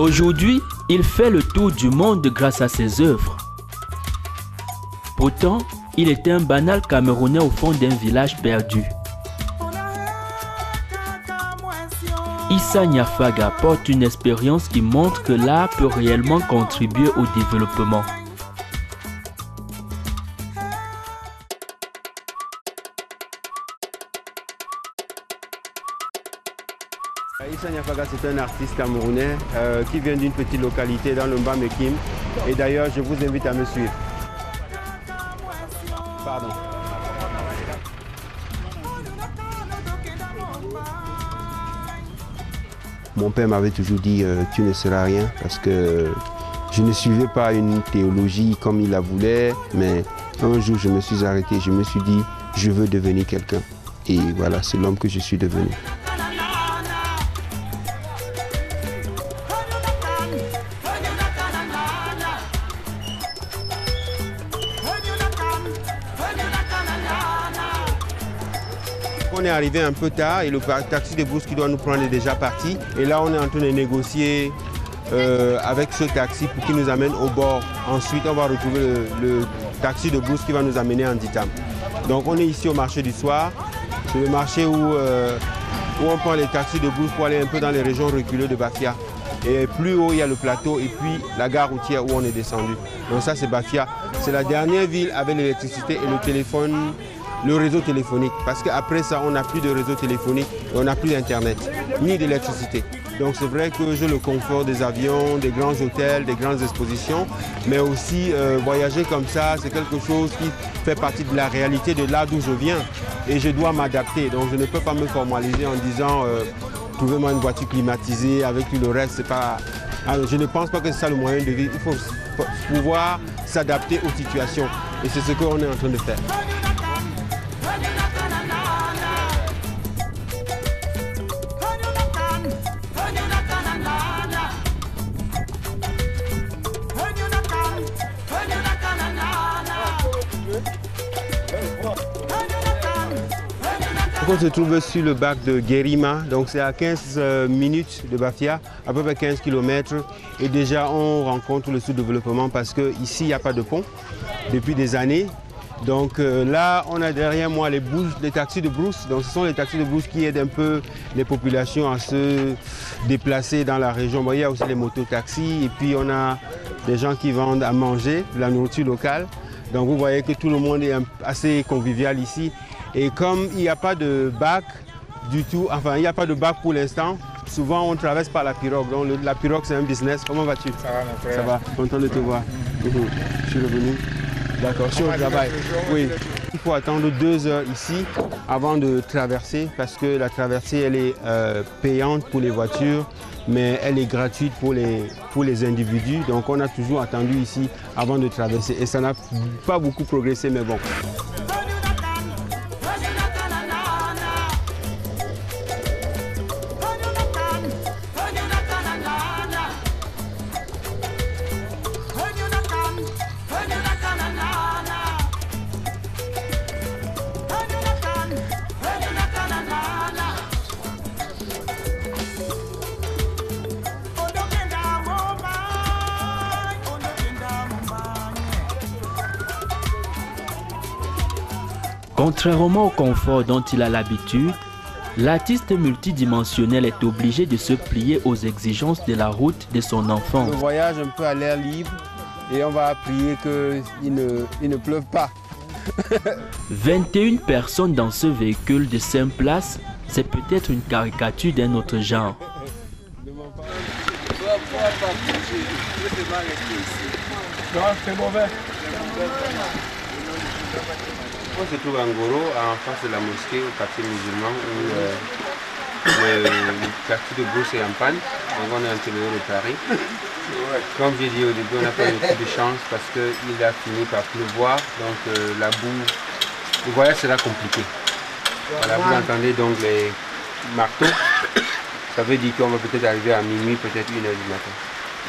Aujourd'hui, il fait le tour du monde grâce à ses œuvres. Pourtant, il était un banal Camerounais au fond d'un village perdu. Issa Nyafaga porte une expérience qui montre que l'art peut réellement contribuer au développement. Issa Nyafaga, c'est un artiste camerounais qui vient d'une petite localité dans le Mbamekim. Et d'ailleurs, je vous invite à me suivre. Pardon. Mon père m'avait toujours dit tu ne seras rien, parce que je ne suivais pas une théologie comme il la voulait, mais un jour je me suis arrêté, je me suis dit je veux devenir quelqu'un. Et voilà, c'est l'homme que je suis devenu. On est arrivé un peu tard et le taxi de brousse qui doit nous prendre est déjà parti. Et là, on est en train de négocier avec ce taxi pour qu'il nous amène au bord. Ensuite, on va retrouver le taxi de brousse qui va nous amener en Ditam. Donc, on est ici au marché du soir. C'est le marché où on prend les taxis de brousse pour aller un peu dans les régions reculées de Bafia. Et plus haut, il y a le plateau et puis la gare routière où on est descendu. Donc ça, c'est Bafia. C'est la dernière ville avec l'électricité et le téléphone. Le réseau téléphonique, parce qu'après ça, on n'a plus de réseau téléphonique et on n'a plus d'internet, ni d'électricité. Donc c'est vrai que j'ai le confort des avions, des grands hôtels, des grandes expositions, mais aussi voyager comme ça, c'est quelque chose qui fait partie de la réalité de là d'où je viens et je dois m'adapter. Donc je ne peux pas me formaliser en disant trouvez-moi une voiture climatisée avec tout le reste, c'est pas... Alors, je ne pense pas que c'est ça le moyen de vivre. Il faut pouvoir s'adapter aux situations et c'est ce qu'on est en train de faire. On se trouve sur le bac de Guérima, donc c'est à 15 minutes de Bafia, à peu près 15 km. Et déjà on rencontre le sous-développement parce qu'ici il n'y a pas de pont depuis des années. Donc là on a derrière moi les taxis de brousse. Donc ce sont les taxis de brousse qui aident un peu les populations à se déplacer dans la région. Bon, il y a aussi les mototaxis et puis on a des gens qui vendent à manger, de la nourriture locale. Donc vous voyez que tout le monde est assez convivial ici. Et comme il n'y a pas de bac du tout, enfin il n'y a pas de bac pour l'instant, souvent on traverse par la pirogue. Donc la pirogue c'est un business. Comment vas-tu? Ça va mon frère. Ça va, content de te voir. Je suis revenu. D'accord, je suis au travail. Oui. Il faut attendre 2 heures ici avant de traverser parce que la traversée elle est payante pour les voitures, mais elle est gratuite pour les individus. Donc on a toujours attendu ici avant de traverser et ça n'a pas beaucoup progressé, mais bon. Contrairement au confort dont il a l'habitude, l'artiste multidimensionnel est obligé de se plier aux exigences de la route de son enfance. On voyage un peu à l'air libre et on va prier qu'il ne pleuve pas. 21 personnes dans ce véhicule de 5 places, c'est peut-être une caricature d'un autre genre. C'est mauvais. On se trouve à Ngoro, en face de la mosquée, au quartier musulman, où le quartier de brousse est en panne. Donc on est à l'intérieur de Paris. Comme j'ai dit au début, on n'a pas eu beaucoup de chance parce qu'il a fini par pleuvoir. Donc la boue, le voyage sera compliqué. Voilà, vous entendez donc les marteaux. Ça veut dire qu'on va peut-être arriver à minuit, peut-être 1 h du matin.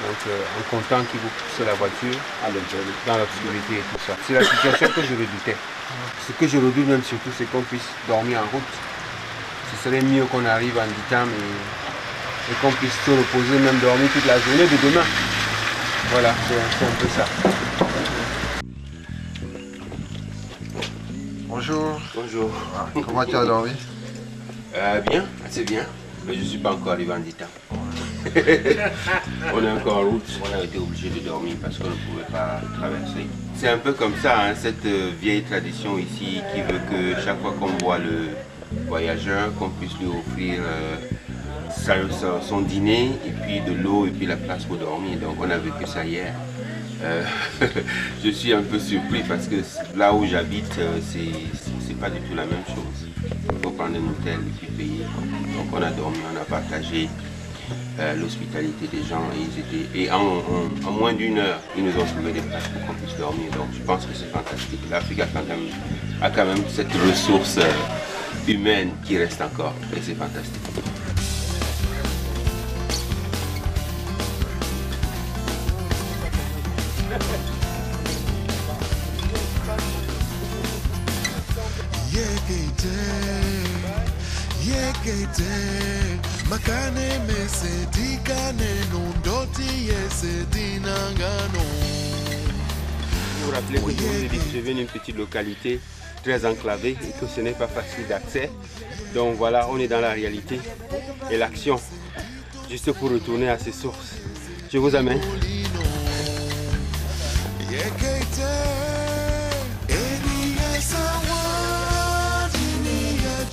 Donc en comptant qu'il vous pousse la voiture dans l'obscurité et tout ça. C'est la situation que je redoutais. Ce que je redoute même surtout, c'est qu'on puisse dormir en route. Ce serait mieux qu'on arrive en Ditam et qu'on puisse se reposer, même dormir toute la journée de demain. Voilà, c'est un peu ça. Bonjour. Bonjour. Comment tu as dormi? Bien, assez bien. Mais je ne suis pas encore arrivé en Dita. On est encore en route. On a été obligé de dormir parce qu'on ne pouvait pas traverser. C'est un peu comme ça, hein, cette vieille tradition ici qui veut que chaque fois qu'on voit le voyageur, qu'on puisse lui offrir son dîner et puis de l'eau et puis la place pour dormir. Donc on a vécu ça hier. Je suis un peu surpris parce que là où j'habite, c'est pas du tout la même chose. Il faut prendre un hôtel et puis payer. Donc on a dormi, on a partagé l'hospitalité des gens et en moins d'une heure, ils nous ont trouvé des places pour qu'on puisse dormir. Donc je pense que c'est fantastique. L'Afrique a quand même cette ressource humaine qui reste encore et c'est fantastique. Vous vous rappelez que je vous ai dit que je viens d'une petite localité très enclavée et que ce n'est pas facile d'accès. Donc voilà, on est dans la réalité et l'action, juste pour retourner à ses sources. Je vous amène.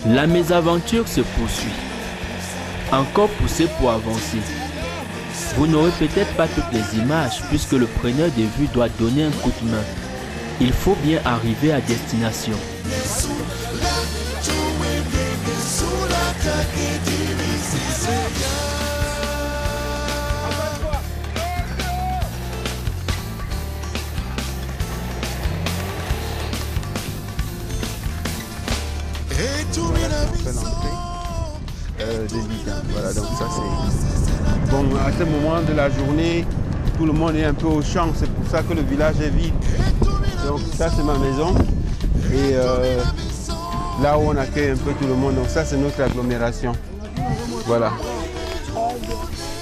La mésaventure se poursuit. Encore poussé pour avancer. Vous n'aurez peut-être pas toutes les images puisque le preneur de vue doit donner un coup de main. Il faut bien arriver à destination. Voilà, donc ça c'est... Bon, à ce moment de la journée, tout le monde est un peu au champ, c'est pour ça que le village est vide. Donc ça c'est ma maison. Et là où on accueille un peu tout le monde, donc ça c'est notre agglomération. Voilà.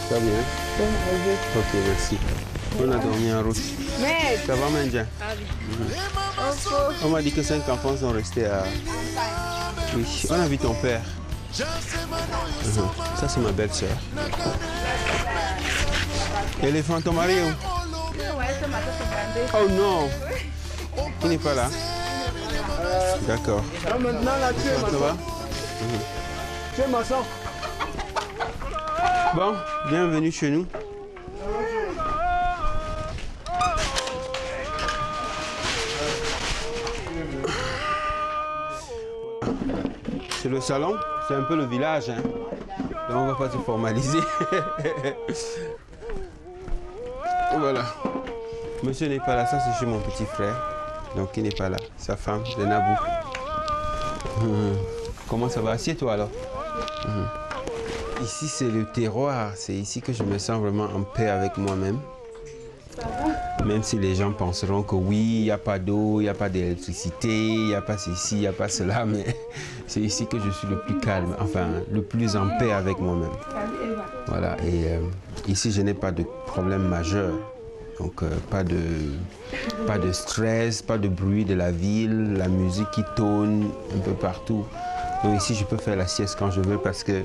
Ça bien? Ok, merci. On a dormi en route. Ça va, Mandja? On m'a dit que 5 enfants sont restés à... Oui, on a vu ton père. Ça c'est ma belle-sœur. Éléphant, ton mari où? Oh non! Il n'est pas là. D'accord. Maintenant là, tu es Ça va? Tu es maçon. Bon, bienvenue chez nous. C'est le salon, c'est un peu le village, hein. Donc on va pas se formaliser. Voilà. Monsieur n'est pas là, ça c'est chez mon petit frère. Donc il n'est pas là. Sa femme, Zenabou. Comment ça va? Assieds-toi alors. Ici c'est le terroir, c'est ici que je me sens vraiment en paix avec moi-même. Même si les gens penseront que oui, il n'y a pas d'eau, il n'y a pas d'électricité, il n'y a pas ceci, il n'y a pas cela, mais c'est ici que je suis le plus calme, enfin le plus en paix avec moi-même. Voilà, et ici je n'ai pas de problème majeur. Donc pas de stress, pas de bruit de la ville, la musique qui tonne un peu partout. Donc ici je peux faire la sieste quand je veux parce que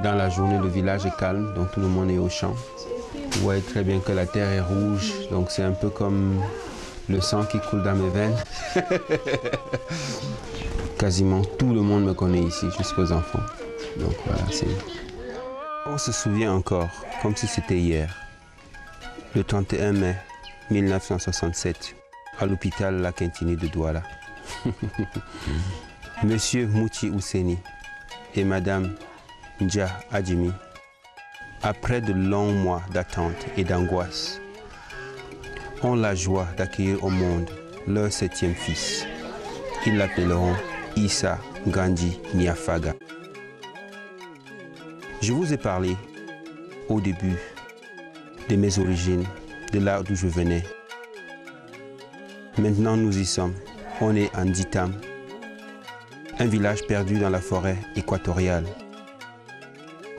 dans la journée le village est calme, donc tout le monde est au champ. Vous voyez très bien que la terre est rouge, donc c'est un peu comme le sang qui coule dans mes veines. Quasiment tout le monde me connaît ici, jusqu'aux enfants. Donc voilà, c'est... On se souvient encore, comme si c'était hier. Le 31 mai 1967, à l'hôpital La Quintini de Douala. Monsieur Mouti Ousseni et Madame Ndja Adjimi, après de longs mois d'attente et d'angoisse, ont la joie d'accueillir au monde leur 7e fils. Ils l'appelleront Issa Gandhi Niafaga. Je vous ai parlé au début de mes origines, de là d'où je venais. Maintenant nous y sommes. On est en Ditam, un village perdu dans la forêt équatoriale.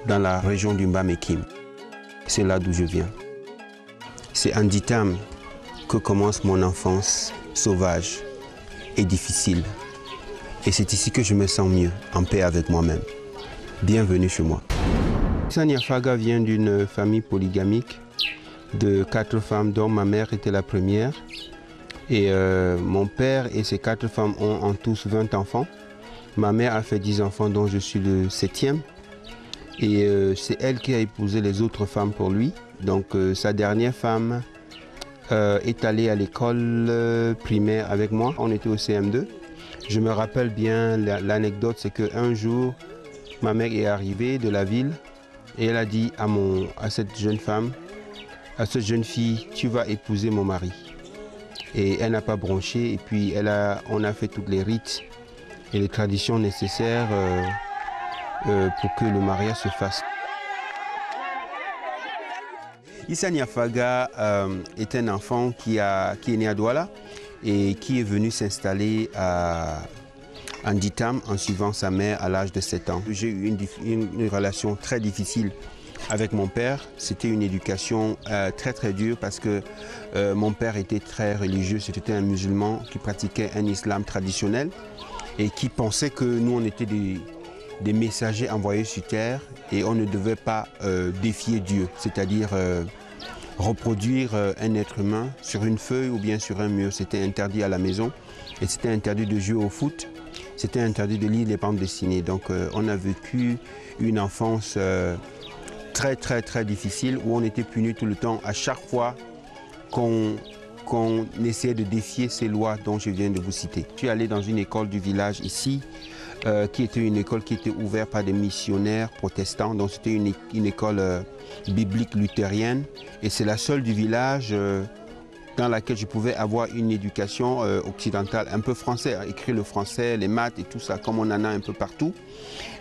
dans la région du Mbamekim. C'est là d'où je viens. C'est en Ditam que commence mon enfance sauvage et difficile. Et c'est ici que je me sens mieux, en paix avec moi-même. Bienvenue chez moi. Issa Niafaga vient d'une famille polygamique de 4 femmes dont ma mère était la première. Et mon père et ses 4 femmes ont en tous 20 enfants. Ma mère a fait 10 enfants dont je suis le 7e. Et c'est elle qui a épousé les autres femmes pour lui. Donc sa dernière femme est allée à l'école primaire avec moi. On était au CM2. Je me rappelle bien l'anecdote, c'est qu'un jour, ma mère est arrivée de la ville et elle a dit à cette jeune femme, à cette jeune fille, tu vas épouser mon mari. Et elle n'a pas bronché et puis on a fait tous les rites et les traditions nécessaires pour que le mariage se fasse. Issa Niafaga est un enfant qui est né à Douala et qui est venu s'installer en Ditam en suivant sa mère à l'âge de 7 ans. J'ai eu une relation très difficile avec mon père. C'était une éducation très dure parce que mon père était très religieux. C'était un musulman qui pratiquait un islam traditionnel et qui pensait que nous on était des messagers envoyés sur terre et on ne devait pas défier Dieu, c'est-à-dire reproduire un être humain sur une feuille ou bien sur un mur. C'était interdit à la maison et c'était interdit de jouer au foot, c'était interdit de lire les bandes dessinées. Donc on a vécu une enfance très difficile où on était puni tout le temps à chaque fois qu'on essayait de défier ces lois dont je viens de vous citer. Je suis allé dans une école du village ici, qui était une école qui était ouverte par des missionnaires protestants. Donc c'était une école biblique luthérienne et c'est la seule du village dans laquelle je pouvais avoir une éducation occidentale, un peu français, écrire le français, les maths et tout ça, comme on en a un peu partout.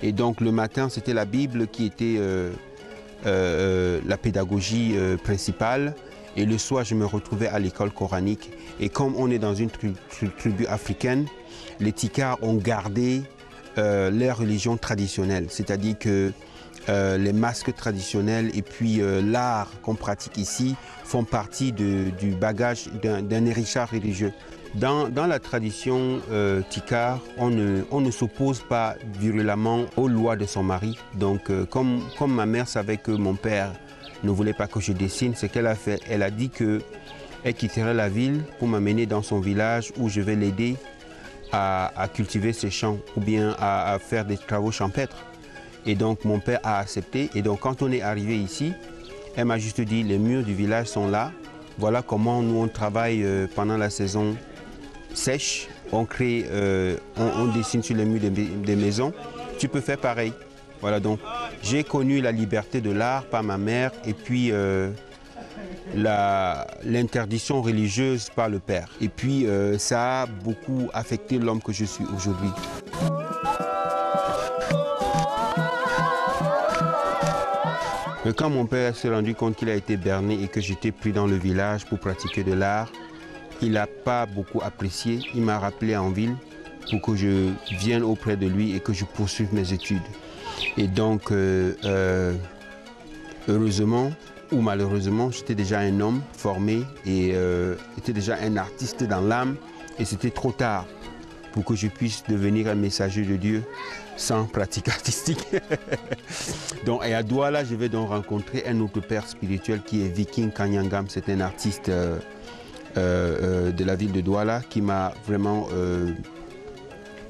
Et donc le matin, c'était la Bible qui était la pédagogie principale. Et le soir, je me retrouvais à l'école coranique. Et comme on est dans une tribu africaine, les Tikars ont gardé leur religion traditionnelle. C'est-à-dire que les masques traditionnels et puis l'art qu'on pratique ici font partie du bagage d'un héritage religieux. Dans la tradition Tikar, on ne s'oppose pas virulemment aux lois de son mari. Donc comme ma mère savait que mon père ne voulait pas que je dessine, ce qu'elle a fait, elle a dit qu'elle quitterait la ville pour m'amener dans son village où je vais l'aider à cultiver ses champs ou bien à faire des travaux champêtres. Et donc mon père a accepté. Et donc quand on est arrivé ici, elle m'a juste dit les murs du village sont là. Voilà comment nous on travaille pendant la saison sèche. On crée, on dessine sur les murs des maisons. Tu peux faire pareil. Voilà, donc j'ai connu la liberté de l'art par ma mère et puis l'interdiction religieuse par le père. Et puis ça a beaucoup affecté l'homme que je suis aujourd'hui. Mais quand mon père s'est rendu compte qu'il a été berné et que j'étais pris dans le village pour pratiquer de l'art, il n'a pas beaucoup apprécié. Il m'a rappelé en ville pour que je vienne auprès de lui et que je poursuive mes études. Et donc, heureusement ou malheureusement, j'étais déjà un homme formé et j'étais déjà un artiste dans l'âme. Et c'était trop tard pour que je puisse devenir un messager de Dieu sans pratique artistique. Donc, et à Douala, je vais donc rencontrer un autre père spirituel qui est Viking Kanyangam. C'est un artiste de la ville de Douala qui m'a vraiment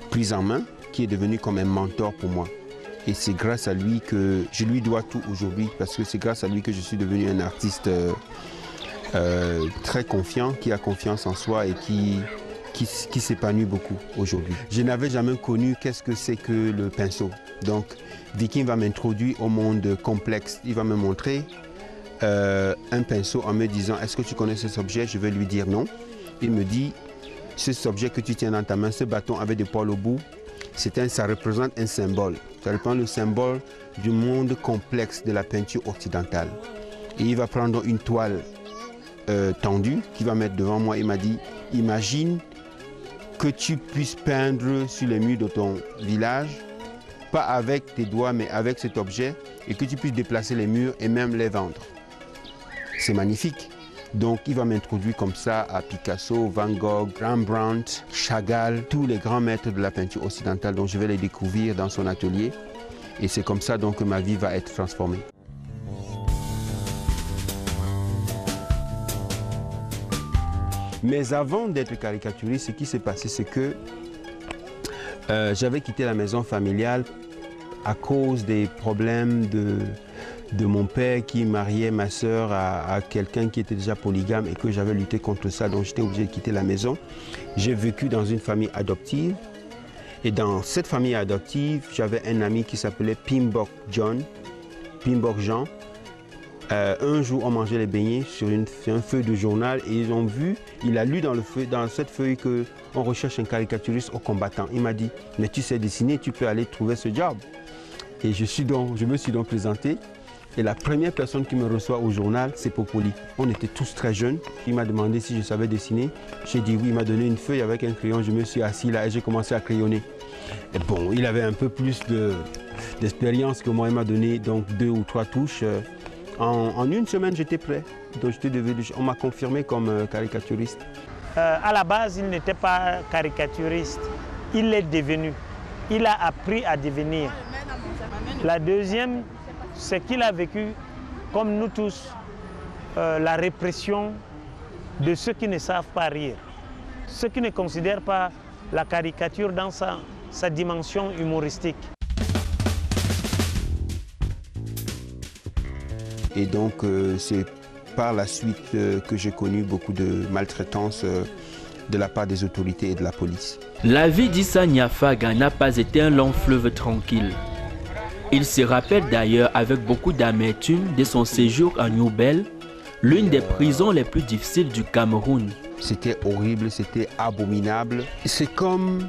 pris en main, qui est devenu comme un mentor pour moi. Et c'est grâce à lui que je lui dois tout aujourd'hui, parce que c'est grâce à lui que je suis devenu un artiste très confiant, qui a confiance en soi et qui s'épanouit beaucoup aujourd'hui. Je n'avais jamais connu qu'est-ce que c'est que le pinceau. Donc Viking va m'introduire au monde complexe. Il va me montrer un pinceau en me disant « Est-ce que tu connais cet objet ?» Je vais lui dire non. Il me dit « Cet objet que tu tiens dans ta main, ce bâton avec des poils au bout, ça représente un symbole. Ça représente le symbole du monde complexe de la peinture occidentale. » Et il va prendre une toile tendue qu'il va mettre devant moi. Il m'a dit « Imagine que tu puisses peindre sur les murs de ton village, pas avec tes doigts, mais avec cet objet, et que tu puisses déplacer les murs et même les vendre. C'est magnifique. Donc il va m'introduire comme ça à Picasso, Van Gogh, Rembrandt, Chagall, tous les grands maîtres de la peinture occidentale, dont je vais les découvrir dans son atelier. Et c'est comme ça donc que ma vie va être transformée. Mais avant d'être caricaturiste, ce qui s'est passé, c'est que j'avais quitté la maison familiale à cause des problèmes de mon père qui mariait ma sœur à quelqu'un qui était déjà polygame et que j'avais lutté contre ça, donc j'étais obligé de quitter la maison. J'ai vécu dans une famille adoptive et dans cette famille adoptive, j'avais un ami qui s'appelait Pimbok Jean. Un jour, on mangeait les beignets sur un feuille de journal et ils ont vu, il a lu dans cette feuille qu'on recherche un caricaturiste au combattant. Il m'a dit, mais tu sais dessiner, tu peux aller trouver ce job. Et je me suis donc présenté. Et la première personne qui me reçoit au journal, c'est Popoli. On était tous très jeunes. Il m'a demandé si je savais dessiner. J'ai dit oui, il m'a donné une feuille avec un crayon. Je me suis assis là et j'ai commencé à crayonner. Et bon, il avait un peu plus d'expérience que moi. Il m'a donné donc 2 ou 3 touches. En une semaine, j'étais prêt. Donc on m'a confirmé comme caricaturiste. À la base, il n'était pas caricaturiste. Il l'est devenu. Il a appris à devenir. La deuxième, c'est qu'il a vécu, comme nous tous, la répression de ceux qui ne savent pas rire. Ceux qui ne considèrent pas la caricature dans sa dimension humoristique. Et donc, c'est par la suite que j'ai connu beaucoup de maltraitance de la part des autorités et de la police. La vie d'Issa Niafaga n'a pas été un long fleuve tranquille. Il se rappelle d'ailleurs avec beaucoup d'amertume de son séjour à Newbel, l'une des prisons les plus difficiles du Cameroun. C'était horrible, c'était abominable. C'est comme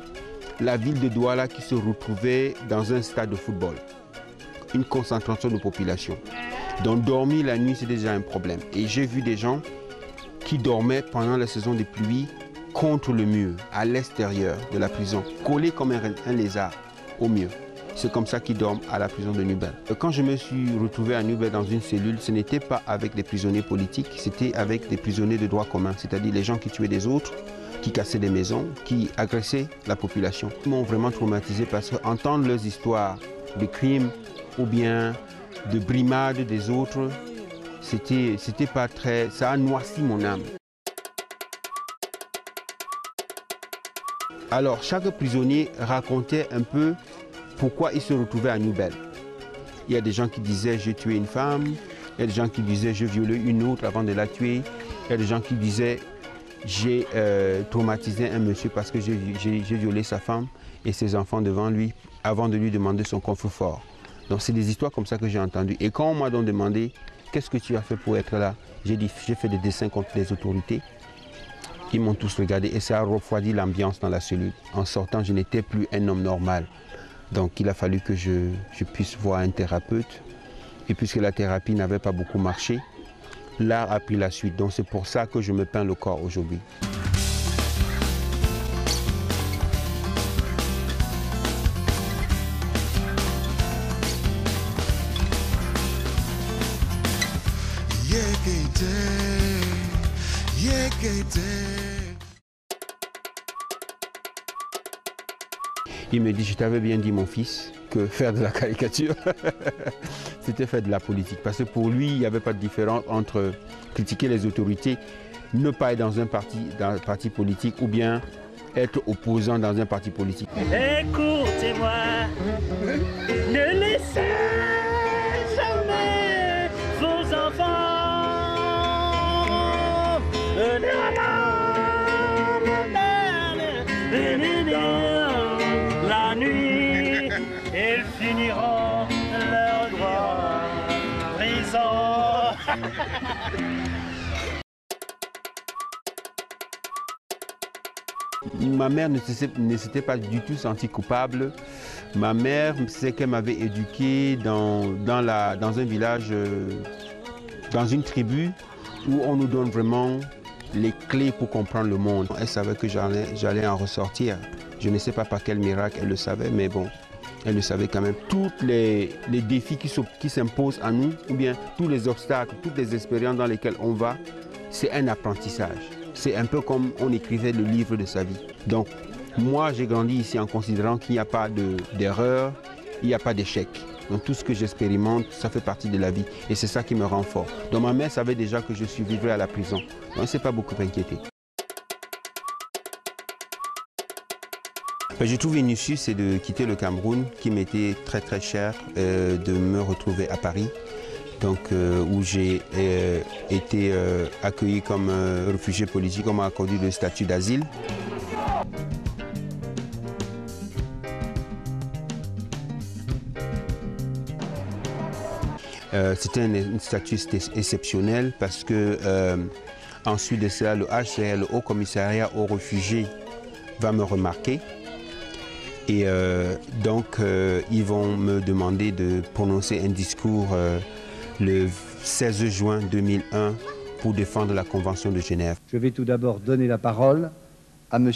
la ville de Douala qui se retrouvait dans un stade de football. Une concentration de population. Donc dormir la nuit, c'est déjà un problème. Et j'ai vu des gens qui dormaient pendant la saison des pluies contre le mur, à l'extérieur de la prison, collés comme un lézard au mur. C'est comme ça qu'ils dorment à la prison de Newbel. Quand je me suis retrouvé à Newbel dans une cellule, ce n'était pas avec des prisonniers politiques, c'était avec des prisonniers de droit commun, c'est-à-dire les gens qui tuaient des autres, qui cassaient des maisons, qui agressaient la population. Ils m'ont vraiment traumatisé parce qu'entendre leurs histoires de crimes ou bien de brimades des autres, c'était pas très... ça a noirci mon âme. Alors, chaque prisonnier racontait un peu pourquoi il se retrouvait à Newbel. Il y a des gens qui disaient « j'ai tué une femme », il y a des gens qui disaient « j'ai violé une autre avant de la tuer », il y a des gens qui disaient « j'ai traumatisé un monsieur parce que j'ai violé sa femme et ses enfants devant lui avant de lui demander son coffre-fort ». Donc c'est des histoires comme ça que j'ai entendues. Et quand on m'a donc demandé « qu'est-ce que tu as fait pour être là ?» J'ai dit « j'ai fait des dessins contre les autorités ». Ils m'ont tous regardé et ça a refroidi l'ambiance dans la cellule. En sortant, je n'étais plus un homme normal. Donc il a fallu que je puisse voir un thérapeute. Et puisque la thérapie n'avait pas beaucoup marché, l'art a pris la suite. Donc c'est pour ça que je me peins le corps aujourd'hui. Il me dit, je t'avais bien dit mon fils, que faire de la caricature, c'était faire de la politique. Parce que pour lui, il n'y avait pas de différence entre critiquer les autorités, ne pas être dans un parti politique ou bien être opposant dans un parti politique. Écoutez-moi, ne laissez jamais vos enfants. La nuit, ils finiront leur droit prison. Ma mère ne s'était pas du tout sentie coupable. Ma mère, c'est qu'elle m'avait éduqué dans un village, dans une tribu où on nous donne vraiment les clés pour comprendre le monde. Elle savait que j'allais en ressortir. Je ne sais pas par quel miracle elle le savait, mais bon, Elle le savait quand même. Tous les défis qui s'imposent à nous, ou bien tous les obstacles, toutes les expériences dans lesquelles on va, c'est un apprentissage. C'est un peu comme on écrivait le livre de sa vie. Donc, moi, j'ai grandi ici en considérant qu'il n'y a pas d'erreur, il n'y a pas d'échec. Donc, tout ce que j'expérimente, ça fait partie de la vie. Et c'est ça qui me rend fort. Donc, ma mère savait déjà que je survivrais à la prison. Donc, elle ne s'est pas beaucoup inquiétée. J'ai trouvé une issue, c'est de quitter le Cameroun, qui m'était très très cher, de me retrouver à Paris, donc, où j'ai été accueilli comme réfugié politique, on m'a accordé le statut d'asile. C'était un statut exceptionnel parce que ensuite de cela, le HCR, le Haut Commissariat aux réfugiés, va me remarquer. Et donc, ils vont me demander de prononcer un discours le 16 juin 2001 pour défendre la Convention de Genève. Je vais tout d'abord donner la parole à M.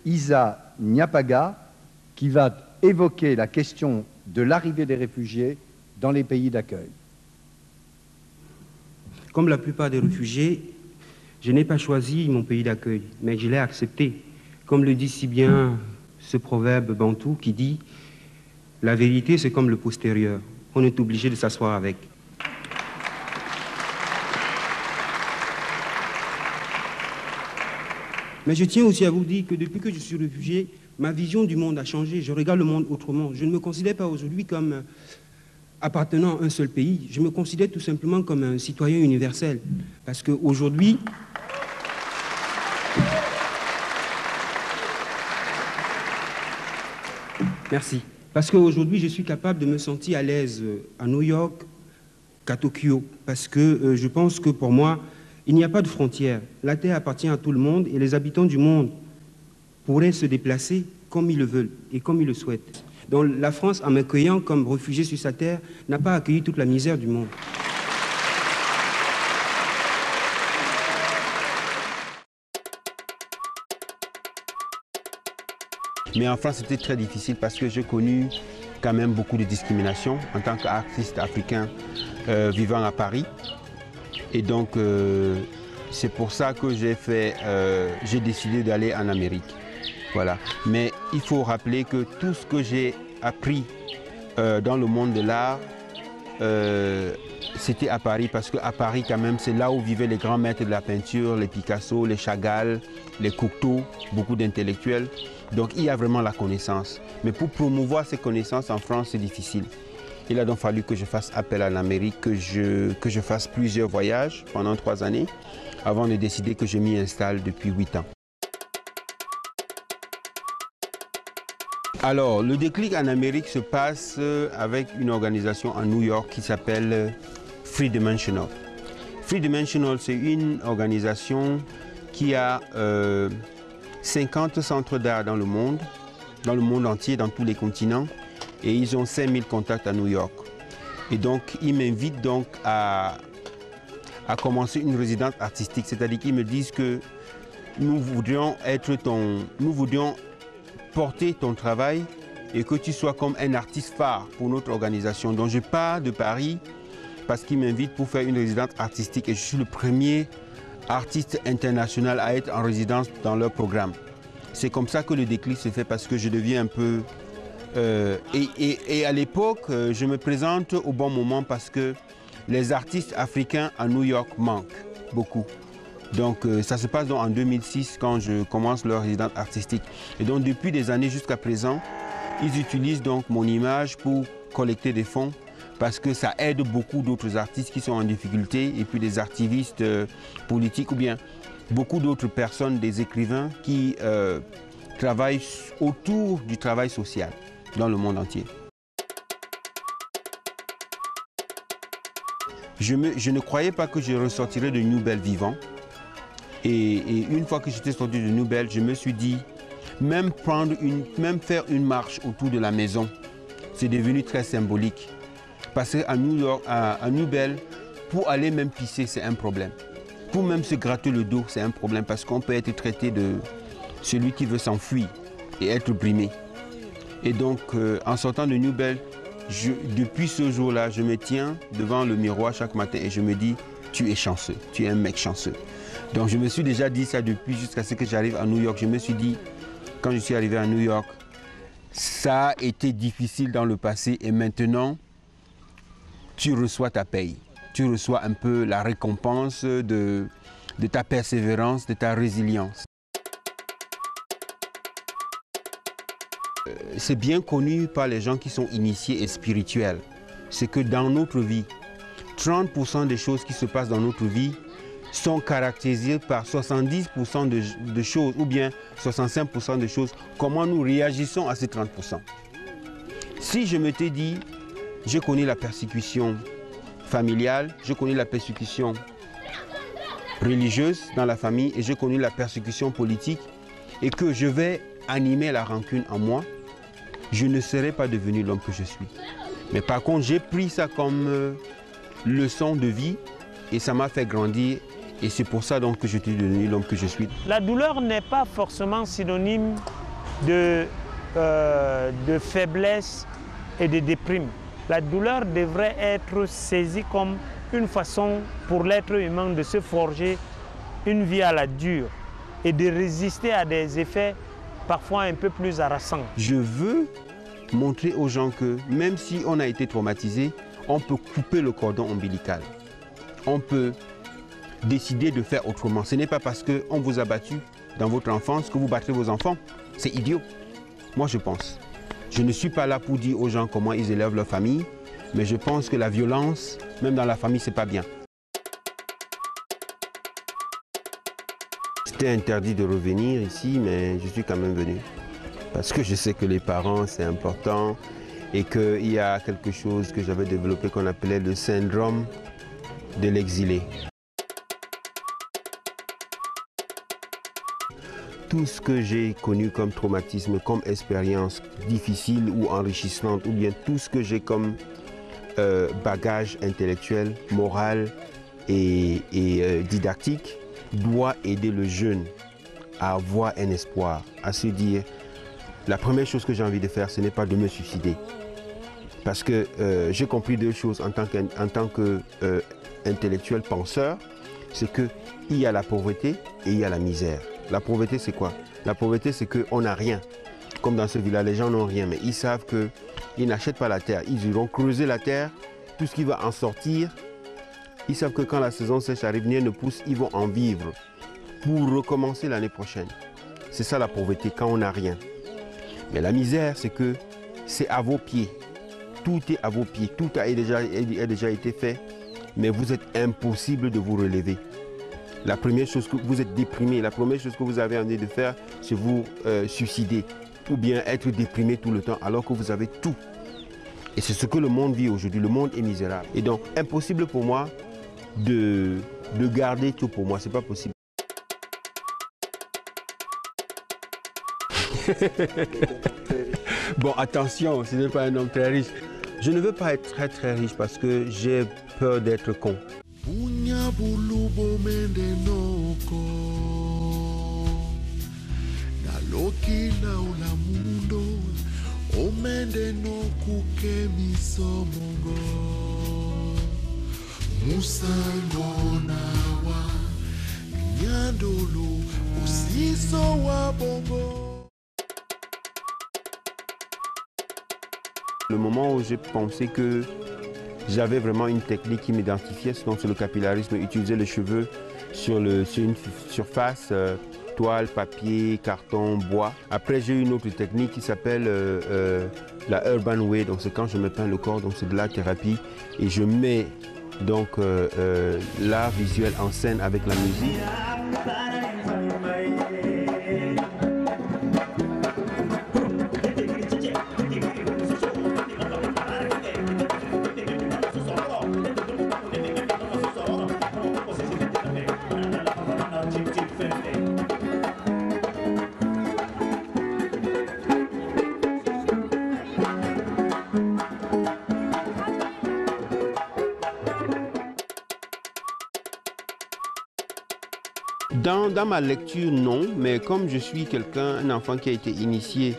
Isa Nyapaga, qui va évoquer la question de l'arrivée des réfugiés dans les pays d'accueil. Comme la plupart des réfugiés, je n'ai pas choisi mon pays d'accueil, mais je l'ai accepté. Comme le dit si bien ce proverbe bantou qui dit « La vérité, c'est comme le postérieur. On est obligé de s'asseoir avec. » Mais je tiens aussi à vous dire que depuis que je suis réfugié, ma vision du monde a changé. Je regarde le monde autrement. Je ne me considère pas aujourd'hui comme appartenant à un seul pays. Je me considère tout simplement comme un citoyen universel. Parce qu'aujourd'hui, merci. Parce qu'aujourd'hui, je suis capable de me sentir à l'aise à New York qu'à Tokyo. Parce que je pense que pour moi, il n'y a pas de frontières. La Terre appartient à tout le monde et les habitants du monde pourraient se déplacer comme ils le veulent et comme ils le souhaitent. Donc la France, en m'accueillant comme réfugié sur sa terre, n'a pas accueilli toute la misère du monde. Mais en France, c'était très difficile parce que j'ai connu quand même beaucoup de discrimination en tant qu'artiste africain vivant à Paris. Et donc, c'est pour ça que j'ai décidé d'aller en Amérique. Voilà. Mais il faut rappeler que tout ce que j'ai appris dans le monde de l'art, c'était à Paris, parce qu'à Paris, quand même, c'est là où vivaient les grands maîtres de la peinture, les Picasso, les Chagall, les Cocteau, beaucoup d'intellectuels. Donc, il y a vraiment la connaissance. Mais pour promouvoir ces connaissances en France, c'est difficile. Il a donc fallu que je fasse appel à l'Amérique, que je fasse plusieurs voyages pendant 3 années, avant de décider que je m'y installe depuis 8 ans. Alors, le déclic en Amérique se passe avec une organisation à New York qui s'appelle Free Dimensional. Free Dimensional, c'est une organisation qui a 50 centres d'art dans le monde entier, dans tous les continents. Et ils ont 5000 contacts à New York. Et donc, ils m'invitent donc à commencer une résidence artistique. C'est-à-dire qu'ils me disent que nous voudrions porter ton travail et que tu sois comme un artiste phare pour notre organisation. Donc, je pars de Paris parce qu'ils m'invitent pour faire une résidence artistique. Et je suis le premier artiste international à être en résidence dans leur programme. C'est comme ça que le déclic se fait, parce que je deviens un peu... et à l'époque, je me présente au bon moment parce que les artistes africains à New York manquent beaucoup. Donc ça se passe donc en 2006 quand je commence leur résidence artistique. Et donc depuis des années jusqu'à présent, ils utilisent donc mon image pour collecter des fonds, parce que ça aide beaucoup d'autres artistes qui sont en difficulté, et puis des activistes politiques, ou bien beaucoup d'autres personnes, des écrivains qui travaillent autour du travail social dans le monde entier. Je ne croyais pas que je ressortirais de Newbell vivant. Et une fois que j'étais sorti de Newbell, je me suis dit, même faire une marche autour de la maison, c'est devenu très symbolique. Parce qu'à Newbell, pour aller même pisser, c'est un problème. Pour même se gratter le dos, c'est un problème, parce qu'on peut être traité de celui qui veut s'enfuir et être brimé. Et donc, en sortant de Newbelt, depuis ce jour-là, je me tiens devant le miroir chaque matin et je me dis, tu es chanceux, tu es un mec chanceux. Donc, je me suis déjà dit ça depuis jusqu'à ce que j'arrive à New York. Je me suis dit, quand je suis arrivé à New York, ça a été difficile dans le passé et maintenant, tu reçois ta paye. Tu reçois un peu la récompense de ta persévérance, de ta résilience. C'est bien connu par les gens qui sont initiés et spirituels. C'est que dans notre vie, 30% des choses qui se passent dans notre vie sont caractérisées par 70% de choses ou bien 65% de choses. Comment nous réagissons à ces 30%. Si je m'étais dit, je connais la persécution familiale, je connais la persécution religieuse dans la famille et je connais la persécution politique et que je vais animer la rancune en moi, je ne serais pas devenu l'homme que je suis. Mais par contre, j'ai pris ça comme leçon de vie et ça m'a fait grandir et c'est pour ça donc que je suis devenu l'homme que je suis. La douleur n'est pas forcément synonyme de faiblesse et de déprime. La douleur devrait être saisie comme une façon pour l'être humain de se forger une vie à la dure et de résister à des effets parfois un peu plus harassants. Je veux montrer aux gens que même si on a été traumatisé, on peut couper le cordon ombilical. On peut décider de faire autrement. Ce n'est pas parce qu'on vous a battu dans votre enfance que vous battrez vos enfants. C'est idiot. Moi, je pense. Je ne suis pas là pour dire aux gens comment ils élèvent leur famille, mais je pense que la violence, même dans la famille, c'est pas bien. C'était interdit de revenir ici, mais je suis quand même venu. Parce que je sais que les parents, c'est important et qu'il y a quelque chose que j'avais développé qu'on appelait le syndrome de l'exilé. Tout ce que j'ai connu comme traumatisme, comme expérience difficile ou enrichissante, ou bien tout ce que j'ai comme bagage intellectuel, moral et didactique, doit aider le jeune à avoir un espoir, à se dire, la première chose que j'ai envie de faire, ce n'est pas de me suicider. Parce que j'ai compris deux choses en tant qu'intellectuel penseur, c'est qu'il y a la pauvreté et il y a la misère. La pauvreté, c'est quoi? La pauvreté, c'est qu'on n'a rien. Comme dans ce village, les gens n'ont rien, mais ils savent qu'ils n'achètent pas la terre. Ils iront creuser la terre, tout ce qui va en sortir. Ils savent que quand la saison sèche arrive, rien ne pousse, ils vont en vivre pour recommencer l'année prochaine. C'est ça la pauvreté, quand on n'a rien. Mais la misère, c'est que c'est à vos pieds. Tout est à vos pieds, tout a déjà été fait, mais vous êtes impossible de vous relever. La première chose que vous êtes déprimé, la première chose que vous avez envie de faire, c'est vous suicider ou bien être déprimé tout le temps alors que vous avez tout. Et c'est ce que le monde vit aujourd'hui, le monde est misérable. Et donc, impossible pour moi de garder tout pour moi, c'est pas possible. Bon, attention, ce n'est pas un homme très riche. Je ne veux pas être très riche parce que j'ai peur d'être con. Le moment où j'ai pensé que j'avais vraiment une technique qui m'identifiait, c'est le capillarisme, utiliser les cheveux sur une surface, toile, papier, carton, bois. Après, j'ai une autre technique qui s'appelle la Urban Way, donc c'est quand je me peins le corps, donc c'est de la thérapie, et je mets donc l'art visuel en scène avec la musique. Dans ma lecture, non, mais comme je suis un enfant qui a été initié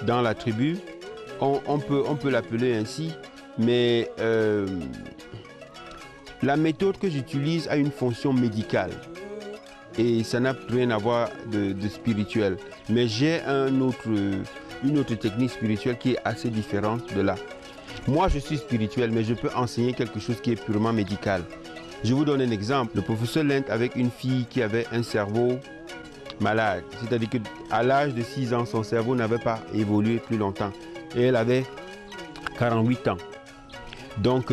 dans la tribu, on peut l'appeler ainsi, mais la méthode que j'utilise a une fonction médicale et ça n'a rien à voir de spirituel. Mais j'ai une autre technique spirituelle qui est assez différente de là. Moi, je suis spirituel, mais je peux enseigner quelque chose qui est purement médical. Je vous donne un exemple. Le professeur Lent avec une fille qui avait un cerveau malade. C'est-à-dire qu'à l'âge de 6 ans, son cerveau n'avait pas évolué plus longtemps. Et elle avait 48 ans. Donc,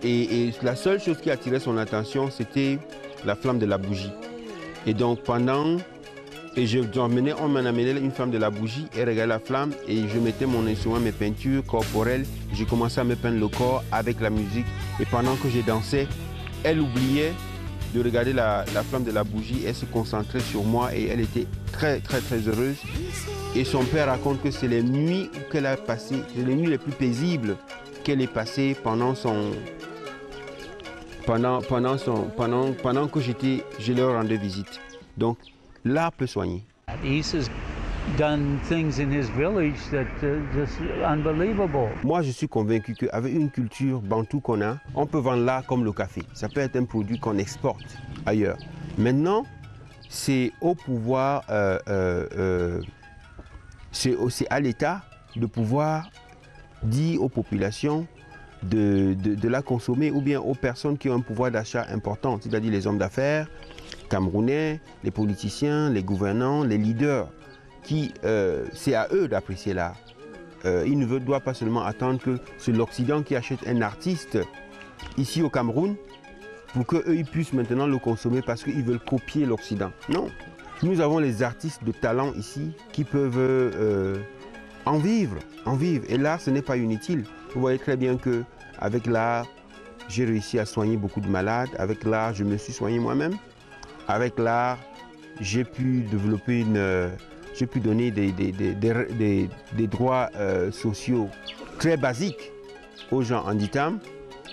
et la seule chose qui attirait son attention, c'était la flamme de la bougie. Et donc, on m'en amenait une flamme de la bougie et regardait la flamme et je mettais mon instrument, mes peintures corporelles. J'ai commencé à me peindre le corps avec la musique. Et pendant que je dansais, elle oubliait de regarder la flamme de la bougie. Elle se concentrait sur moi et elle était très, très, très heureuse. Et son père raconte que c'est les nuits qu'elle a passées, les nuits les plus paisibles qu'elle est passée pendant que je leur rendais visite. Donc, l'art peut soigner. Isa's done things in his village that just unbelievable. Moi, je suis convaincu qu'avec une culture bantou qu'on a, on peut vendre l'art comme le café. Ça peut être un produit qu'on exporte ailleurs. Maintenant, c'est au pouvoir, c'est à l'État de pouvoir dire aux populations de la consommer ou bien aux personnes qui ont un pouvoir d'achat important, c'est-à-dire les hommes d'affaires camerounais, les politiciens, les gouvernants, les leaders, qui c'est à eux d'apprécier l'art. Ils ne doivent pas seulement attendre que c'est l'Occident qui achète un artiste ici au Cameroun pour qu'eux ils puissent maintenant le consommer parce qu'ils veulent copier l'Occident. Non, nous avons les artistes de talent ici qui peuvent en vivre. Et l'art, ce n'est pas inutile. Vous voyez très bien qu'avec l'art, j'ai réussi à soigner beaucoup de malades. Avec l'art, je me suis soigné moi-même. Avec l'art, j'ai pu développer j'ai pu donner des droits sociaux très basiques aux gens en Ditam.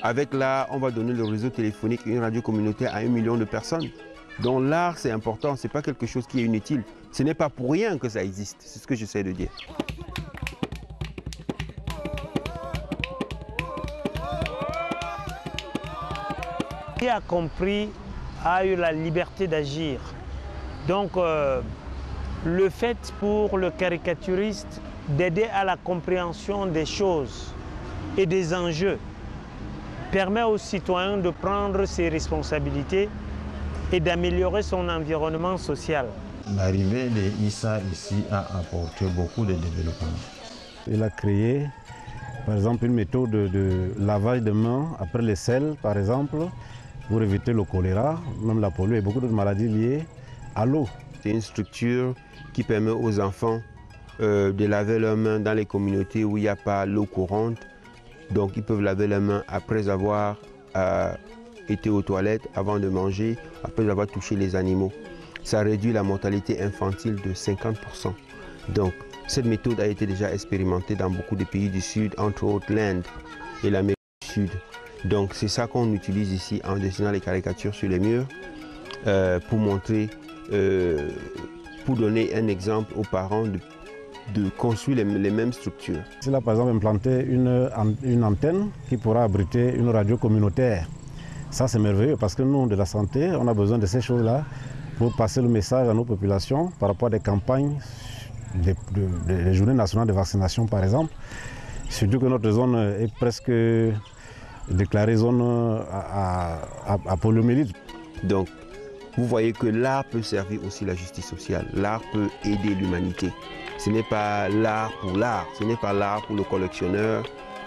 Avec l'art, on va donner le réseau téléphonique et une radio communautaire à 1 million de personnes. Donc l'art, c'est important, ce n'est pas quelque chose qui est inutile. Ce n'est pas pour rien que ça existe, c'est ce que j'essaie de dire. Qui a compris a eu la liberté d'agir. Donc, le fait pour le caricaturiste d'aider à la compréhension des choses et des enjeux permet aux citoyens de prendre ses responsabilités et d'améliorer son environnement social. L'arrivée d'Issa ici a apporté beaucoup de développement. Il a créé, par exemple, une méthode de lavage de mains après les sels, par exemple, pour éviter le choléra, même la polio et beaucoup d'autres maladies liées à l'eau. C'est une structure qui permet aux enfants de laver leurs mains dans les communautés où il n'y a pas l'eau courante. Donc ils peuvent laver leurs mains après avoir été aux toilettes, avant de manger, après avoir touché les animaux. Ça réduit la mortalité infantile de 50%. Donc cette méthode a été déjà expérimentée dans beaucoup de pays du Sud, entre autres l'Inde et l'Amérique du Sud. Donc c'est ça qu'on utilise ici en dessinant les caricatures sur les murs pour montrer, pour donner un exemple aux parents de construire les mêmes structures. Il a par exemple implanté une antenne qui pourra abriter une radio communautaire. Ça c'est merveilleux parce que nous de la santé, on a besoin de ces choses-là pour passer le message à nos populations par rapport à des campagnes, des journées nationales de vaccination par exemple. Surtout que notre zone est presque déclarée zone à poliomyélite. Donc, vous voyez que l'art peut servir aussi la justice sociale. L'art peut aider l'humanité. Ce n'est pas l'art pour l'art, ce n'est pas l'art pour le collectionneur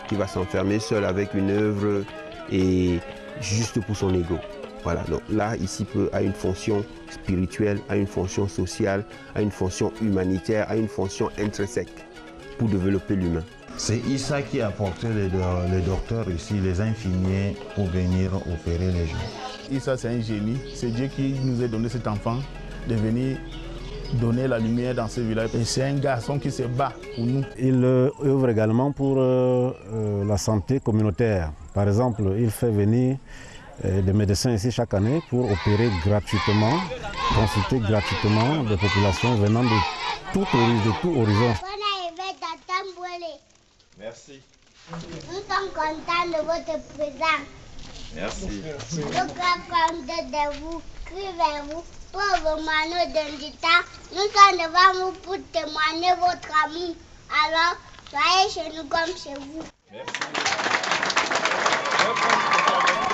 qui va s'enfermer seul avec une œuvre et juste pour son ego. Voilà, donc l'art ici a une fonction spirituelle, a une fonction sociale, a une fonction humanitaire, a une fonction intrinsèque pour développer l'humain. C'est Issa qui a porté les docteurs ici, les infirmiers, pour venir opérer les gens. Issa, c'est un génie. C'est Dieu qui nous a donné cet enfant de venir donner la lumière dans ce village. Et c'est un garçon qui se bat pour nous. Il œuvre également pour la santé communautaire. Par exemple, il fait venir des médecins ici chaque année pour opérer gratuitement, consulter gratuitement des populations venant de tout horizon. Merci. Nous sommes contents de votre présence. Merci. Nous sommes contents de vous, crie vers vous, pauvres manots d'un dictat. Nous sommes devant vous pour témoigner votre amour. Alors, soyez chez nous comme chez vous.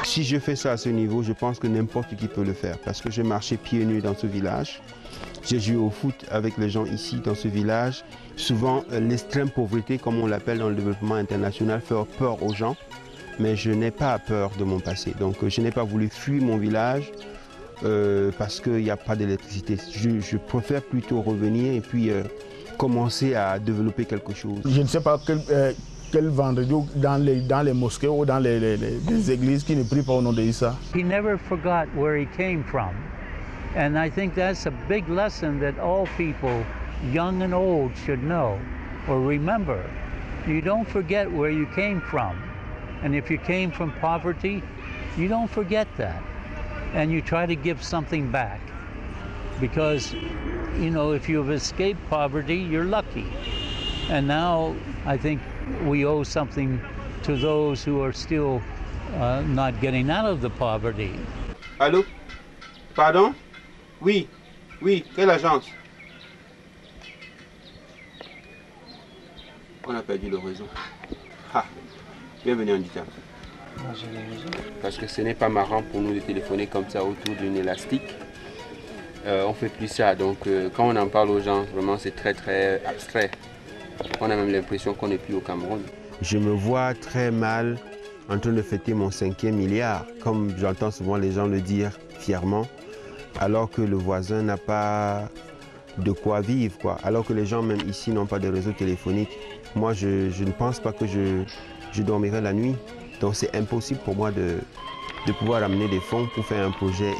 Si je fais ça à ce niveau, je pense que n'importe qui peut le faire. Parce que j'ai marché pieds nus dans ce village. J'ai joué au foot avec les gens ici dans ce village. Souvent, l'extrême pauvreté, comme on l'appelle dans le développement international, fait peur aux gens. Mais je n'ai pas peur de mon passé. Donc je n'ai pas voulu fuir mon village parce qu'il n'y a pas d'électricité. Je préfère plutôt revenir et puis commencer à développer quelque chose. Je ne sais pas quel vendredi dans les mosquées ou dans les églises qui ne prient pas au nom de Issa. He never forgot where he came from. And I think that's a big lesson that all people, young and old, should know or remember. You don't forget where you came from. And if you came from poverty, you don't forget that. And you try to give something back. Because, you know, if you've escaped poverty, you're lucky. And now I think we owe something to those who are still not getting out of the poverty. Allô? Pardon? Oui, quelle agence? On a perdu le réseau. Ah, bienvenue en Dita. Parce que ce n'est pas marrant pour nous de téléphoner comme ça autour d'une élastique. On fait plus ça, donc quand on en parle aux gens, vraiment c'est très abstrait. On a même l'impression qu'on n'est plus au Cameroun. Je me vois très mal en train de fêter mon 5e milliard, comme j'entends souvent les gens le dire fièrement, alors que le voisin n'a pas de quoi vivre, quoi. Alors que les gens même ici n'ont pas de réseau téléphonique. Moi, je ne pense pas que je dormirai la nuit. Donc c'est impossible pour moi de pouvoir amener des fonds pour faire un projet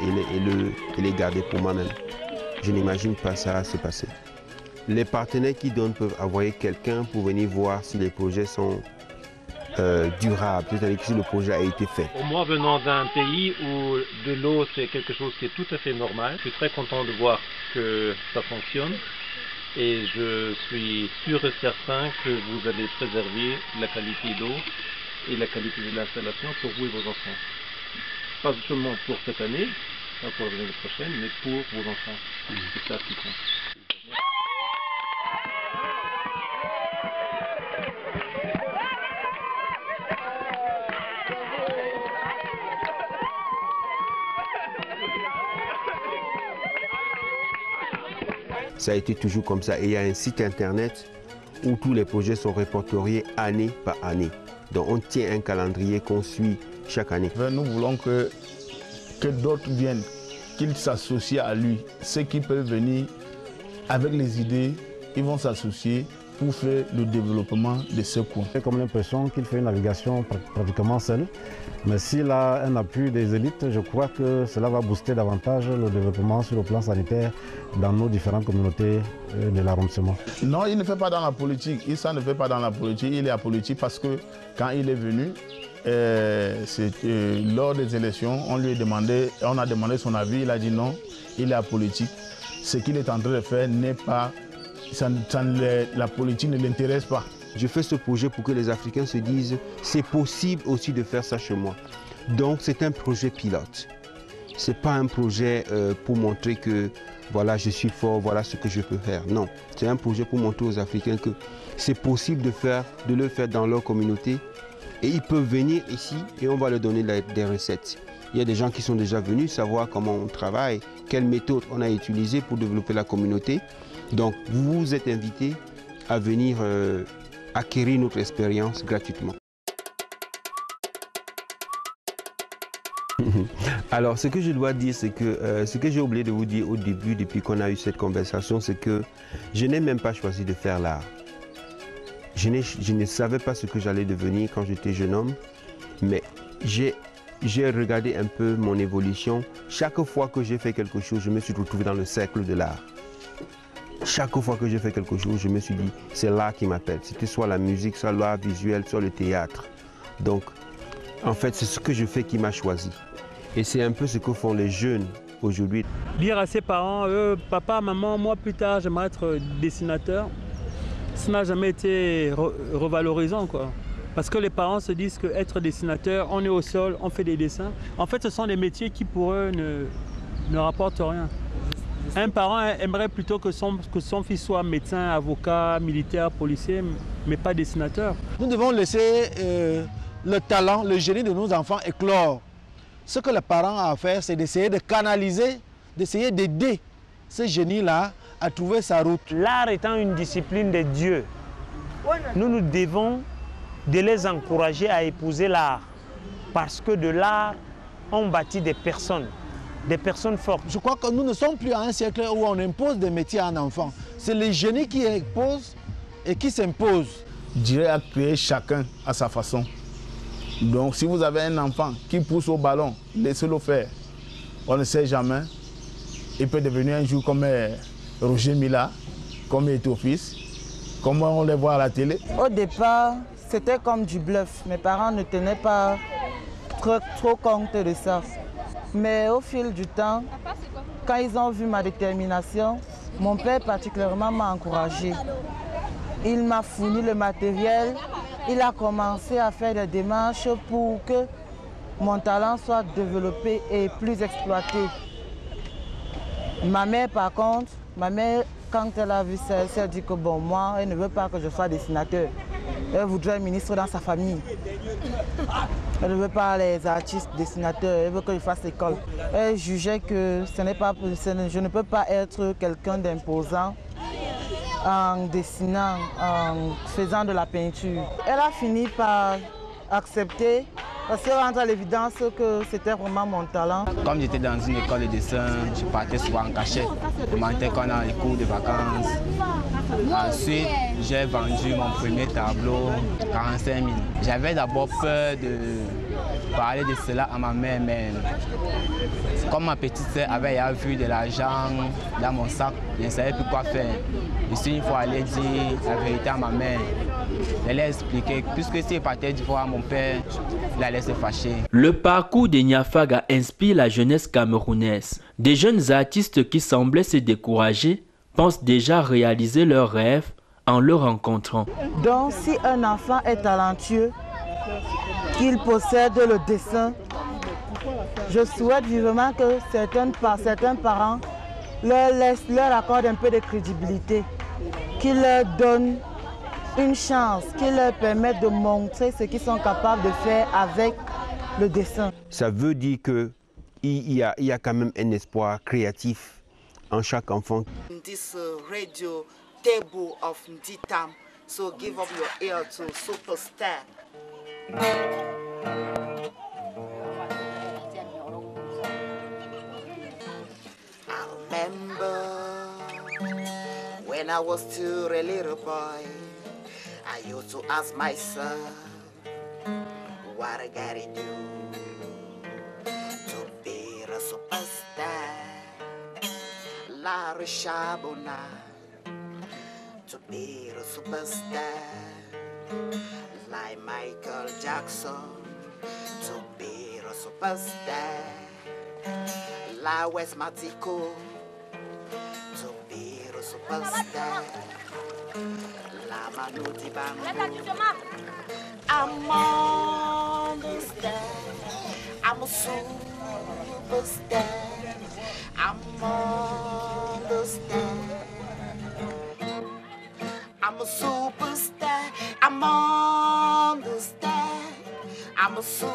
et les garder pour moi-même. Je n'imagine pas ça se passer. Les partenaires qui donnent peuvent envoyer quelqu'un pour venir voir si les projets sont durables, c'est-à-dire si le projet a été fait. Pour moi, venant d'un pays où de l'eau c'est quelque chose qui est tout à fait normal, je suis très content de voir que ça fonctionne et je suis sûr et certain que vous allez préserver la qualité d'eau et la qualité de l'installation pour vous et vos enfants. Pas seulement pour cette année, pas pour l'année prochaine, mais pour vos enfants. C'est ça qui compte. Ça a été toujours comme ça. Et il y a un site internet où tous les projets sont répertoriés année par année. Donc on tient un calendrier qu'on suit chaque année. Nous voulons que d'autres viennent, qu'ils s'associent à lui. Ceux qui peuvent venir avec les idées, ils vont s'associer pour faire le développement de ce coin. J'ai comme l'impression qu'il fait une navigation pratiquement seul. Mais s'il a un appui des élites, je crois que cela va booster davantage le développement sur le plan sanitaire dans nos différentes communautés de l'arrondissement. Non, il ne fait pas dans la politique. Issa ne fait pas dans la politique. Il est apolitique parce que quand il est venu, lors des élections, on a demandé son avis. Il a dit non, il est apolitique. Ce qu'il est en train de faire n'est pas... la politique ne l'intéresse pas. Je fais ce projet pour que les Africains se disent c'est possible aussi de faire ça chez moi. Donc c'est un projet pilote. Ce n'est pas un projet pour montrer que voilà je suis fort, voilà ce que je peux faire. Non, c'est un projet pour montrer aux Africains que c'est possible de le faire dans leur communauté. Et ils peuvent venir ici et on va leur donner des recettes. Il y a des gens qui sont déjà venus savoir comment on travaille, quelle méthode on a utilisée pour développer la communauté. Donc vous êtes invités à venir acquérir notre expérience gratuitement. Alors ce que je dois dire, c'est que ce que j'ai oublié de vous dire au début, depuis qu'on a eu cette conversation, c'est que je n'ai même pas choisi de faire l'art. Je ne savais pas ce que j'allais devenir quand j'étais jeune homme, mais j'ai regardé un peu mon évolution. Chaque fois que j'ai fait quelque chose, je me suis retrouvé dans le cercle de l'art. Chaque fois que j'ai fait quelque chose, je me suis dit, c'est l'art qui m'appelle. C'était soit la musique, soit l'art visuel, soit le théâtre. Donc, en fait, c'est ce que je fais qui m'a choisi. Et c'est un peu ce que font les jeunes aujourd'hui. Dire à ses parents, papa, maman, moi plus tard j'aimerais être dessinateur, ça n'a jamais été revalorisant, quoi. Parce que les parents se disent qu'être dessinateur, on est au sol, on fait des dessins. En fait, ce sont des métiers qui pour eux ne rapportent rien. Un parent aimerait plutôt que son fils soit médecin, avocat, militaire, policier, mais pas dessinateur. Nous devons laisser le talent, le génie de nos enfants éclore. Ce que les parents ont à faire, c'est d'essayer de canaliser, d'essayer d'aider ce génie-là à trouver sa route. L'art étant une discipline de Dieu, nous devons de les encourager à épouser l'art. Parce que de l'art, on bâtit des personnes fortes. Je crois que nous ne sommes plus à un siècle où on impose des métiers à un enfant. C'est les génies qui imposent et qui s'imposent. Dieu a créé chacun à sa façon. Donc si vous avez un enfant qui pousse au ballon, laissez-le faire. On ne sait jamais. Il peut devenir un jour comme Roger Mila, comme Étofis, comme on les voit à la télé. Au départ, c'était comme du bluff. Mes parents ne tenaient pas trop compte de ça. Mais au fil du temps, quand ils ont vu ma détermination, mon père particulièrement m'a encouragé. Il m'a fourni le matériel, il a commencé à faire des démarches pour que mon talent soit développé et plus exploité. Ma mère par contre, quand elle a vu ça, elle s'est dit que bon, moi, elle ne veut pas que je sois dessinateur. Elle voudrait un ministre dans sa famille. Elle ne veut pas les artistes dessinateurs, elle veut que je fasse l'école. Elle jugeait que je ne peux pas être quelqu'un d'imposant en dessinant, en faisant de la peinture. Elle a fini par accepter, parce qu'elle rentre à l'évidence que c'était vraiment mon talent. Comme j'étais dans une école de dessin, je partais souvent en cachette. Je mentais qu'on a les cours de vacances. Ensuite, j'ai vendu mon premier tableau, 45 000. J'avais d'abord peur de parler de cela à ma mère, mais comme ma petite sœur avait vu de l'argent dans mon sac, je ne savais plus quoi faire. Je suis une fois allé dire la vérité à ma mère. Elle a expliqué, puisque si elle partait du voir mon père, il allait se fâcher. Le parcours de Niafaga inspire la jeunesse camerounaise. Des jeunes artistes qui semblaient se décourager pensent déjà réaliser leurs rêves en le rencontrant. Donc si un enfant est talentueux, qu'il possède le dessin, je souhaite vivement que certains parents leur accordent un peu de crédibilité, qu'ils leur donnent une chance, qu'ils leur permettent de montrer ce qu'ils sont capables de faire avec le dessin. Ça veut dire qu'il y a quand même un espoir créatif en chaque enfant. This radio table of Nditam, so give up your ear to Superstar. I remember when I was still a little boy, I used to ask myself, what I gotta do to be a superstar? Larry Shabona, to be a superstar. Like Michael Jackson, to be a superstar. Like Wes Matiko, to be a superstar. La Manu Dibango, I'm on the star. I'm a superstar. I'm on the star. I'm a superstar. I'm on the star. I'm a superstar.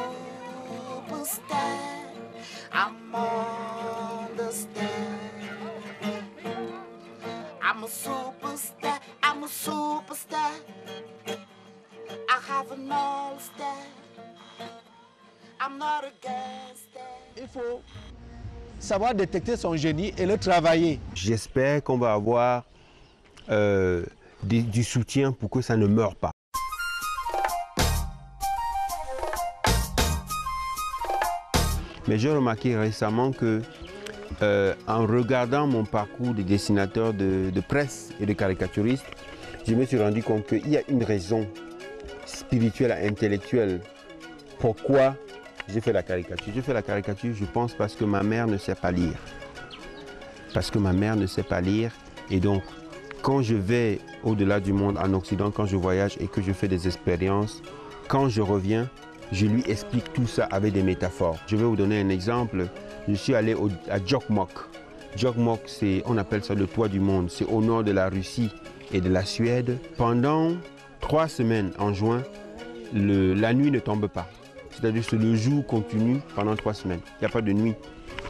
I'm on the star. I'm a superstar. I'm a superstar. I have an all-star. I'm not a guest star. Il faut savoir détecter son génie et le travailler. J'espère qu'on va avoir du soutien pour que ça ne meure pas. Mais j'ai remarqué récemment que en regardant mon parcours de dessinateur de presse et de caricaturiste, je me suis rendu compte qu'il y a une raison spirituelle et intellectuelle pourquoi j'ai fait la caricature. J'ai fait la caricature, je pense, parce que ma mère ne sait pas lire. Parce que ma mère ne sait pas lire. Et donc, quand je vais au-delà du monde, en Occident, quand je voyage et que je fais des expériences, quand je reviens, je lui explique tout ça avec des métaphores. Je vais vous donner un exemple. Je suis allé à Jokkmokk. Jokkmokk, on appelle ça le toit du monde. C'est au nord de la Russie et de la Suède. Pendant 3 semaines en juin, la nuit ne tombe pas. C'est-à-dire que le jour continue pendant 3 semaines. Il n'y a pas de nuit.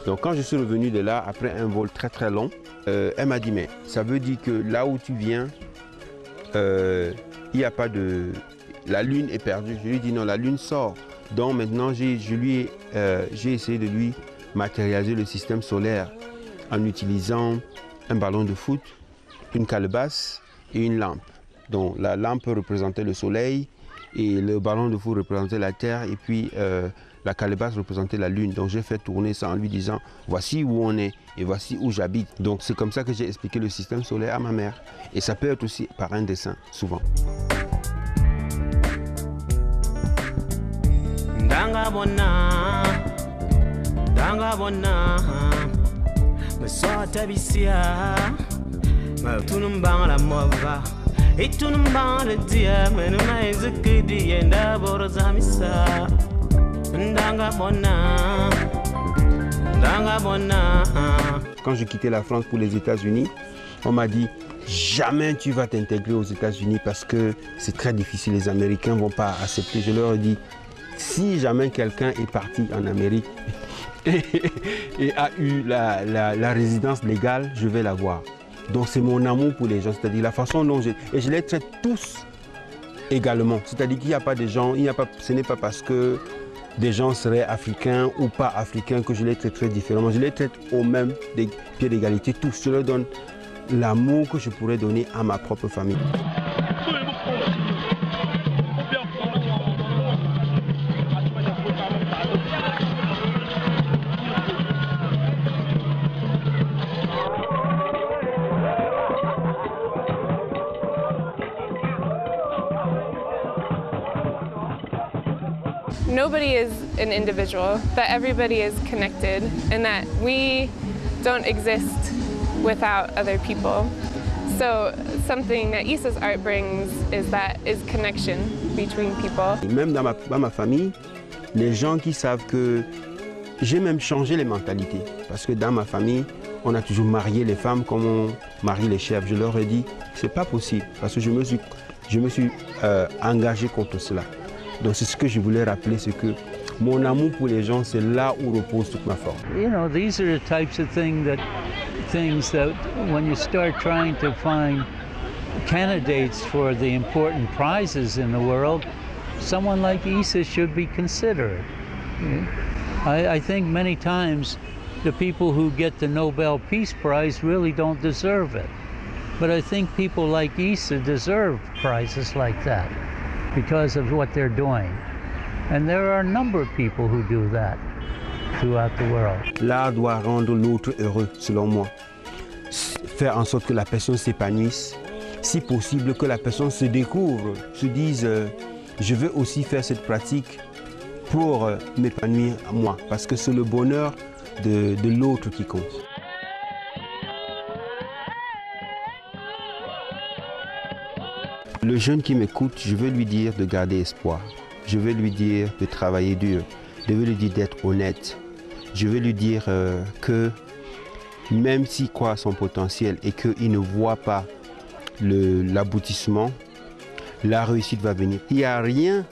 Donc quand je suis revenu de là, après un vol très très long, elle m'a dit, mais ça veut dire que là où tu viens, il n'y a pas de... La lune est perdue. Je lui ai dit non, la lune sort. Donc maintenant, j'ai essayé de lui matérialiser le système solaire en utilisant un ballon de foot, une calebasse et une lampe. Donc la lampe représentait le soleil et le ballon de foot représentait la terre et puis la calebasse représentait la lune. Donc j'ai fait tourner ça en lui disant voici où on est et voici où j'habite. Donc c'est comme ça que j'ai expliqué le système solaire à ma mère. Et ça peut être aussi par un dessin, souvent. Danga bona Mesota bisia Matunumba la mova Itunumba le dia Menuma ezekidi Yenda boroza misa Danga bona Quand j'ai quitté la France pour les États-Unis, on m'a dit jamais tu vas t'intégrer aux États-Unis parce que c'est très difficile, les Américains ne vont pas accepter. Je leur ai dit si jamais quelqu'un est parti en Amérique et a eu la résidence légale, je vais la voir. Donc c'est mon amour pour les gens, c'est-à-dire la façon dont et je les traite tous également. C'est-à-dire qu'il n'y a pas de gens, ce n'est pas parce que des gens seraient africains ou pas africains que je les traite très différemment. Je les traite au même pied d'égalité, tous. Je leur donne l'amour que je pourrais donner à ma propre famille. Nobody is an individual, that everybody is connected, and that we don't exist without other people. So something that Issa's art brings is connection between people. Même dans ma famille, les gens qui savent que j'ai même changé les mentalités. Parce que dans ma famille, on a toujours marié les femmes comme on marie les chefs. Je leur ai dit, c'est pas possible, parce que je me suis engagé contre cela. Donc c'est ce que je voulais rappeler, c'est que mon amour pour les gens, c'est là où repose toute ma force. You know, these are the types of things that when you start trying to find candidates for the important prizes in the world, someone like Issa should be considered. I think many times the people who get the Nobel Peace Prize really don't deserve it. But I think people like Issa deserve prizes like that because of what they're doing. And there are a number of people who do that throughout the world. L'art doit rendre l'autre heureux, selon moi. Faire en sorte que la personne s'épanouisse. Si possible, que la personne se découvre, se dise je veux aussi faire cette pratique pour m'épanouir moi. Parce que c'est le bonheur de l'autre qui compte. Le jeune qui m'écoute, je veux lui dire de garder espoir. Je veux lui dire de travailler dur. Je veux lui dire d'être honnête. Je veux lui dire que même s'il croit à son potentiel et qu'il ne voit pas l'aboutissement, la réussite va venir. Il n'y a rien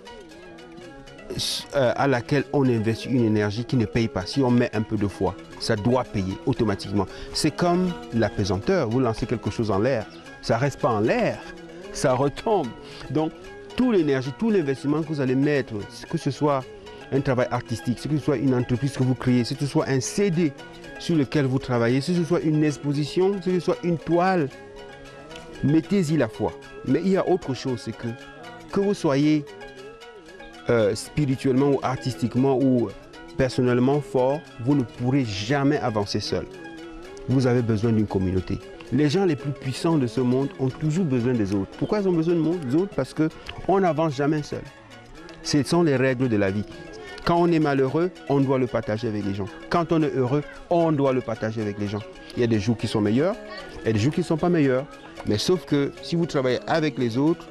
à laquelle on investit une énergie qui ne paye pas. Si on met un peu de foi, ça doit payer automatiquement. C'est comme l'apesanteur. Vous lancez quelque chose en l'air, ça ne reste pas en l'air. Ça retombe. Donc, toute l'énergie, tout l'investissement que vous allez mettre, que ce soit un travail artistique, que ce soit une entreprise que vous créez, que ce soit un CD sur lequel vous travaillez, que ce soit une exposition, que ce soit une toile, mettez-y la foi. Mais il y a autre chose, c'est que vous soyez spirituellement ou artistiquement ou personnellement fort, vous ne pourrez jamais avancer seul. Vous avez besoin d'une communauté. Les gens les plus puissants de ce monde ont toujours besoin des autres. Pourquoi ils ont besoin des autres? Parce qu'on n'avance jamais seul. Ce sont les règles de la vie. Quand on est malheureux, on doit le partager avec les gens. Quand on est heureux, on doit le partager avec les gens. Il y a des jours qui sont meilleurs, et des jours qui ne sont pas meilleurs. Mais sauf que si vous travaillez avec les autres,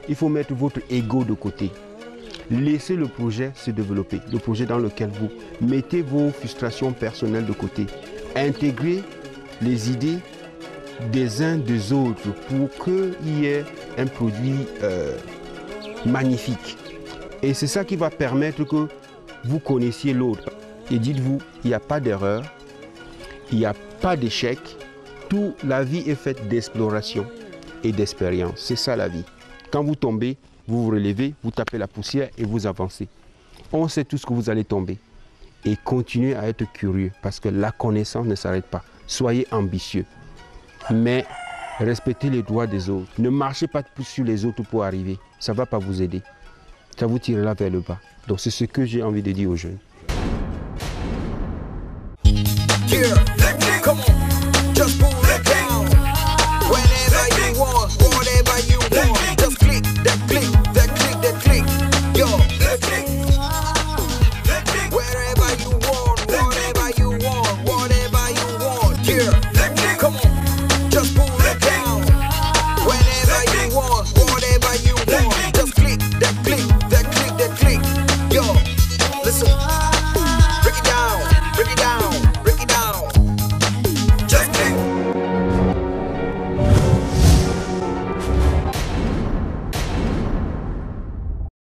il faut mettre votre ego de côté. Laissez le projet se développer, le projet dans lequel vous mettez vos frustrations personnelles de côté. Intégrez les idées des uns des autres pour qu'il y ait un produit magnifique. Et c'est ça qui va permettre que vous connaissiez l'autre. Et dites-vous, il n'y a pas d'erreur, il n'y a pas d'échec. Toute la vie est faite d'exploration et d'expérience. C'est ça la vie. Quand vous tombez, vous vous relevez, vous tapez la poussière et vous avancez. On sait tous que vous allez tomber. Et continuez à être curieux parce que la connaissance ne s'arrête pas. Soyez ambitieux. Mais respectez les droits des autres. Ne marchez pas sur les autres pour arriver. Ça ne va pas vous aider. Ça vous tirera vers le bas. Donc c'est ce que j'ai envie de dire aux jeunes. Listen.